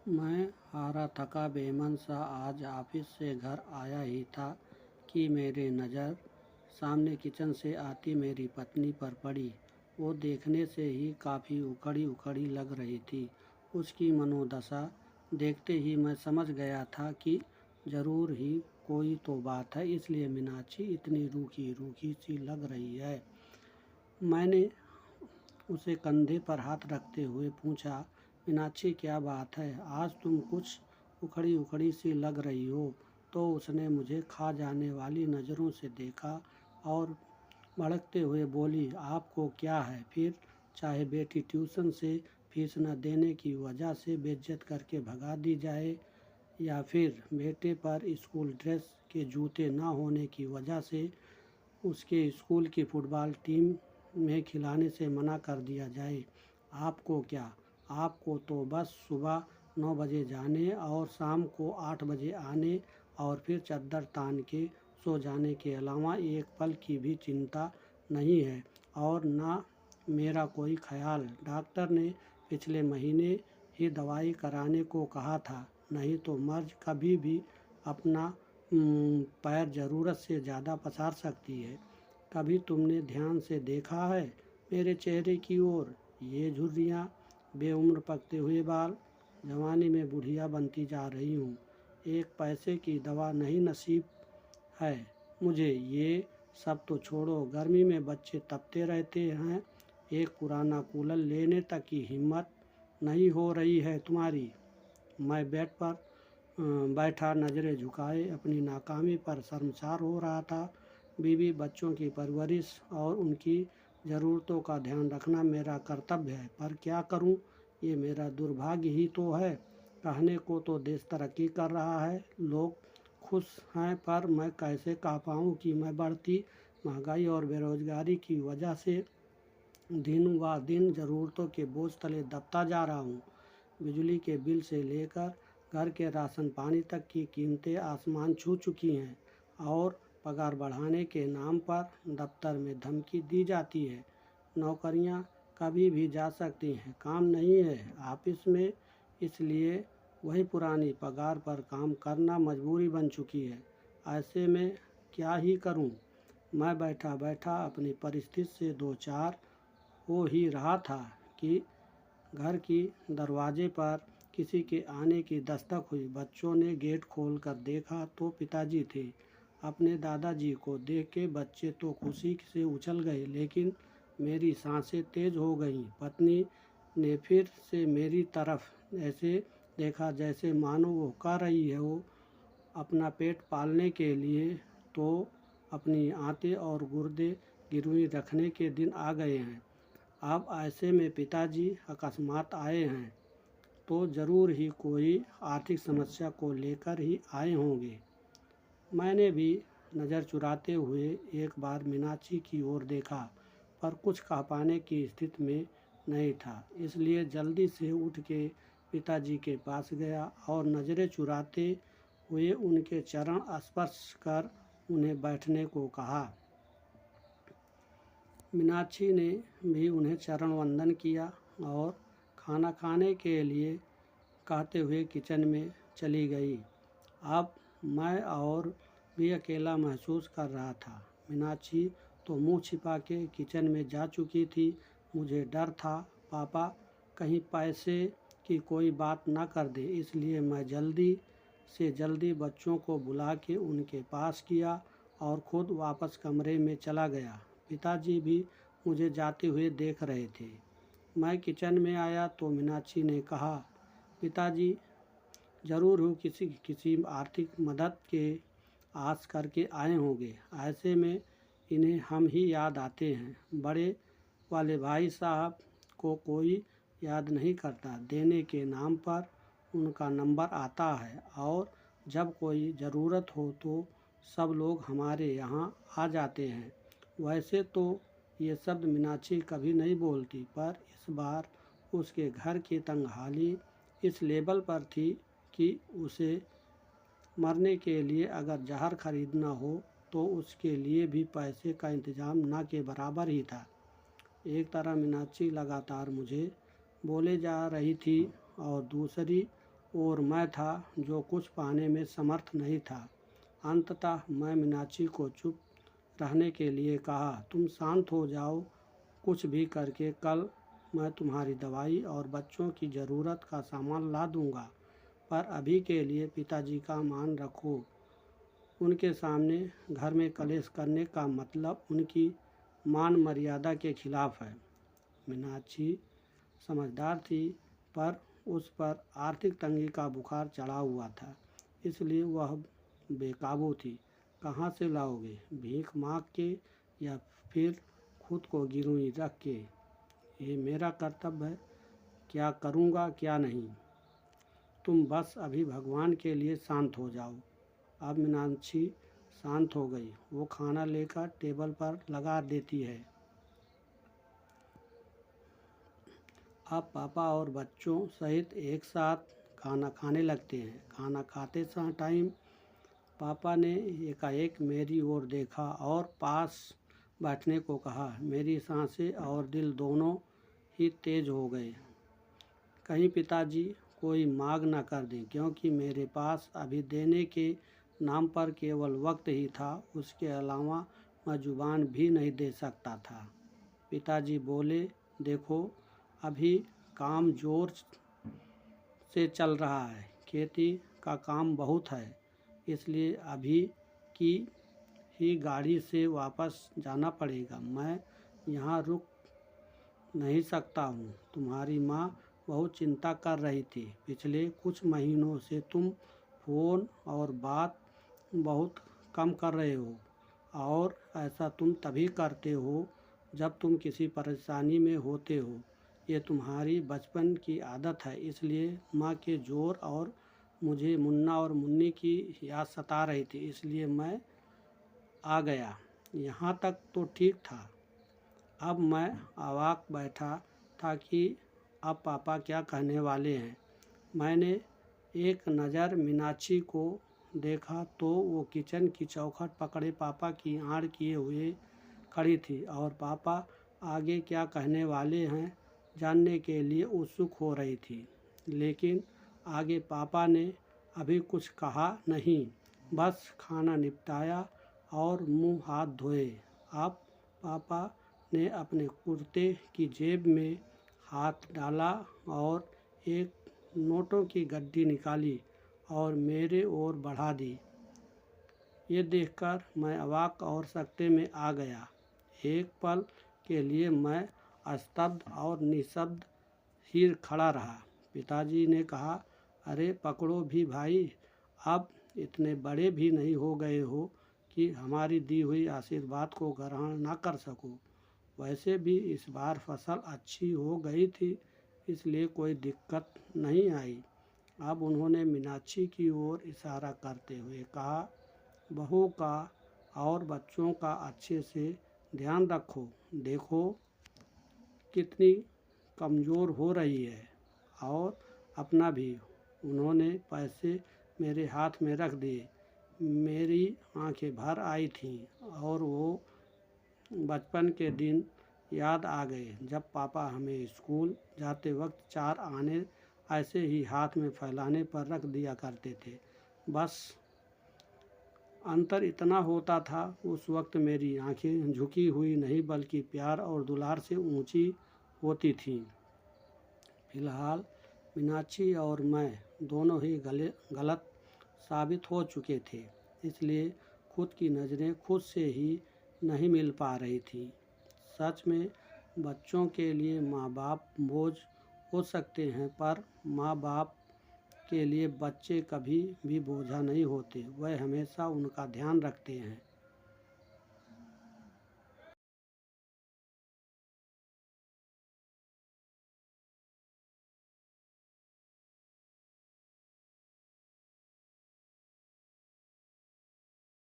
मैं हारा थका बेमन सा आज ऑफिस से घर आया ही था कि मेरी नज़र सामने किचन से आती मेरी पत्नी पर पड़ी। वो देखने से ही काफ़ी उखड़ी उखड़ी लग रही थी। उसकी मनोदशा देखते ही मैं समझ गया था कि ज़रूर ही कोई तो बात है, इसलिए मीनाक्षी इतनी रूखी रूखी सी लग रही है। मैंने उसे कंधे पर हाथ रखते हुए पूछा, मीनाक्षी क्या बात है, आज तुम कुछ उखड़ी उखड़ी सी लग रही हो। तो उसने मुझे खा जाने वाली नज़रों से देखा और भड़कते हुए बोली, आपको क्या है फिर, चाहे बेटी ट्यूशन से फीस न देने की वजह से बेइज्जत करके भगा दी जाए, या फिर बेटे पर स्कूल ड्रेस के जूते ना होने की वजह से उसके स्कूल की फुटबॉल टीम में खिलाने से मना कर दिया जाए। आपको क्या, आपको तो बस सुबह 9 बजे जाने और शाम को 8 बजे आने और फिर चद्दर तान के सो जाने के अलावा एक पल की भी चिंता नहीं है। और ना मेरा कोई ख्याल, डॉक्टर ने पिछले महीने ही दवाई कराने को कहा था, नहीं तो मर्ज कभी भी अपना पैर ज़रूरत से ज़्यादा पसार सकती है। कभी तुमने ध्यान से देखा है मेरे चेहरे की ओर, ये झुर्रियाँ, बेउम्र पकते हुए बाल, जवानी में बुढ़िया बनती जा रही हूँ। एक पैसे की दवा नहीं नसीब है मुझे। ये सब तो छोड़ो, गर्मी में बच्चे तपते रहते हैं, एक पुराना कूलर लेने तक की हिम्मत नहीं हो रही है तुम्हारी। मैं बेड पर बैठा नज़रें झुकाए अपनी नाकामी पर शर्मसार हो रहा था। बीवी बच्चों की परवरिश और उनकी ज़रूरतों का ध्यान रखना मेरा कर्तव्य है, पर क्या करूं, ये मेरा दुर्भाग्य ही तो है। कहने को तो देश तरक्की कर रहा है, लोग खुश हैं, पर मैं कैसे कह पाऊँ कि मैं बढ़ती महंगाई और बेरोज़गारी की वजह से दिन व दिन ज़रूरतों के बोझ तले दबता जा रहा हूँ। बिजली के बिल से लेकर घर के राशन पानी तक की कीमतें आसमान छू चुकी हैं और पगार बढ़ाने के नाम पर दफ्तर में धमकी दी जाती है। नौकरियां कभी भी जा सकती हैं, काम नहीं है ऑफिस में, इसलिए वही पुरानी पगार पर काम करना मजबूरी बन चुकी है। ऐसे में क्या ही करूं। मैं बैठा बैठा अपनी परिस्थिति से दो चार हो ही रहा था कि घर की दरवाजे पर किसी के आने की दस्तक हुई। बच्चों ने गेट खोलकर देखा तो पिताजी थे। अपने दादाजी को देख के बच्चे तो खुशी से उछल गए, लेकिन मेरी सांसें तेज हो गईं। पत्नी ने फिर से मेरी तरफ ऐसे देखा जैसे मानो वो कह रही है, वो अपना पेट पालने के लिए तो अपनी आंतें और गुर्दे गिरवी रखने के दिन आ गए हैं। अब ऐसे में पिताजी अकस्मात आए हैं तो ज़रूर ही कोई आर्थिक समस्या को लेकर ही आए होंगे। मैंने भी नज़र चुराते हुए एक बार मीनाक्षी की ओर देखा, पर कुछ कह पाने की स्थिति में नहीं था, इसलिए जल्दी से उठ के पिताजी के पास गया और नज़रें चुराते हुए उनके चरण स्पर्श कर उन्हें बैठने को कहा। मीनाक्षी ने भी उन्हें चरण वंदन किया और खाना खाने के लिए कहते हुए किचन में चली गई। अब मैं और भी अकेला महसूस कर रहा था। मीनाक्षी तो मुंह छिपा के किचन में जा चुकी थी। मुझे डर था पापा कहीं पैसे की कोई ना कर दे, इसलिए मैं जल्दी से जल्दी बच्चों को बुला के उनके पास किया और खुद वापस कमरे में चला गया। पिताजी भी मुझे जाते हुए देख रहे थे। मैं किचन में आया तो मीनाक्षी ने कहा, पिताजी ज़रूर हो किसी किसी आर्थिक मदद के आस करके आए होंगे। ऐसे में इन्हें हम ही याद आते हैं। बड़े वाले भाई साहब को कोई याद नहीं करता, देने के नाम पर उनका नंबर आता है और जब कोई ज़रूरत हो तो सब लोग हमारे यहाँ आ जाते हैं। वैसे तो ये शब्द मीनाक्षी कभी नहीं बोलती, पर इस बार उसके घर की तंगहाली इस लेवल पर थी कि उसे मरने के लिए अगर जहर खरीदना हो तो उसके लिए भी पैसे का इंतज़ाम ना के बराबर ही था। एक तरह मीनाक्षी लगातार मुझे बोले जा रही थी और दूसरी और मैं था जो कुछ पाने में समर्थ नहीं था। अंततः मैं मीनाक्षी को चुप रहने के लिए कहा, तुम शांत हो जाओ, कुछ भी करके कल मैं तुम्हारी दवाई और बच्चों की ज़रूरत का सामान ला दूंगा, पर अभी के लिए पिताजी का मान रखो। उनके सामने घर में कलेश करने का मतलब उनकी मान मर्यादा के खिलाफ है। मीनाक्षी समझदार थी, पर उस पर आर्थिक तंगी का बुखार चढ़ा हुआ था, इसलिए वह बेकाबू थी। कहाँ से लाओगे? भीख मांग के या फिर खुद को गिरवी रख के? ये मेरा कर्तव्य है, क्या करूँगा क्या नहीं। तुम बस अभी भगवान के लिए शांत हो जाओ। अब मीनाक्षी शांत हो गई। वो खाना लेकर टेबल पर लगा देती है। अब पापा और बच्चों सहित एक साथ खाना खाने लगते हैं। खाना खाते समय टाइम पापा ने एकाएक मेरी ओर देखा और पास बैठने को कहा। मेरी सांसें और दिल दोनों ही तेज हो गए। कहीं पिताजी कोई मांग न कर दें, क्योंकि मेरे पास अभी देने के नाम पर केवल वक्त ही था। उसके अलावा मैं जुबान भी नहीं दे सकता था। पिताजी बोले, देखो अभी काम जोर से चल रहा है, खेती का काम बहुत है, इसलिए अभी की ही गाड़ी से वापस जाना पड़ेगा। मैं यहाँ रुक नहीं सकता हूँ। तुम्हारी माँ बहुत चिंता कर रही थी। पिछले कुछ महीनों से तुम फ़ोन और बात बहुत कम कर रहे हो, और ऐसा तुम तभी करते हो जब तुम किसी परेशानी में होते हो। ये तुम्हारी बचपन की आदत है। इसलिए माँ के ज़ोर और मुझे मुन्ना और मुन्नी की याद सता रही थी, इसलिए मैं आ गया। यहाँ तक तो ठीक था। अब मैं अवाक बैठा था कि अब पापा क्या कहने वाले हैं। मैंने एक नज़र मीनाक्षी को देखा तो वो किचन की चौखट पकड़े पापा की आड़ किए हुए खड़ी थी, और पापा आगे क्या कहने वाले हैं जानने के लिए उत्सुक हो रही थी। लेकिन आगे पापा ने अभी कुछ कहा नहीं, बस खाना निपटाया और मुंह हाथ धोए। अब पापा ने अपने कुर्ते की जेब में हाथ डाला और एक नोटों की गड्डी निकाली और मेरे ओर बढ़ा दी। ये देखकर मैं अवाक और सकते में आ गया। एक पल के लिए मैं स्तब्ध और निशब्द ही खड़ा रहा। पिताजी ने कहा, अरे पकड़ो भी भाई, अब इतने बड़े भी नहीं हो गए हो कि हमारी दी हुई आशीर्वाद को ग्रहण ना कर सको। वैसे भी इस बार फसल अच्छी हो गई थी, इसलिए कोई दिक्कत नहीं आई। अब उन्होंने मीनाक्षी की ओर इशारा करते हुए कहा, बहू का और बच्चों का अच्छे से ध्यान रखो। देखो कितनी कमज़ोर हो रही है, और अपना भी। उन्होंने पैसे मेरे हाथ में रख दिए। मेरी आंखें भर आई थीं और वो बचपन के दिन याद आ गए, जब पापा हमें स्कूल जाते वक्त 4 आने ऐसे ही हाथ में फैलाने पर रख दिया करते थे। बस अंतर इतना होता था, उस वक्त मेरी आंखें झुकी हुई नहीं बल्कि प्यार और दुलार से ऊंची होती थीं। फिलहाल मीनाक्षी और मैं दोनों ही गलत साबित हो चुके थे, इसलिए खुद की नज़रें खुद से ही नहीं मिल पा रही थी। सच में बच्चों के लिए माँ बाप बोझ हो सकते हैं, पर माँ बाप के लिए बच्चे कभी भी बोझा नहीं होते। वह हमेशा उनका ध्यान रखते हैं,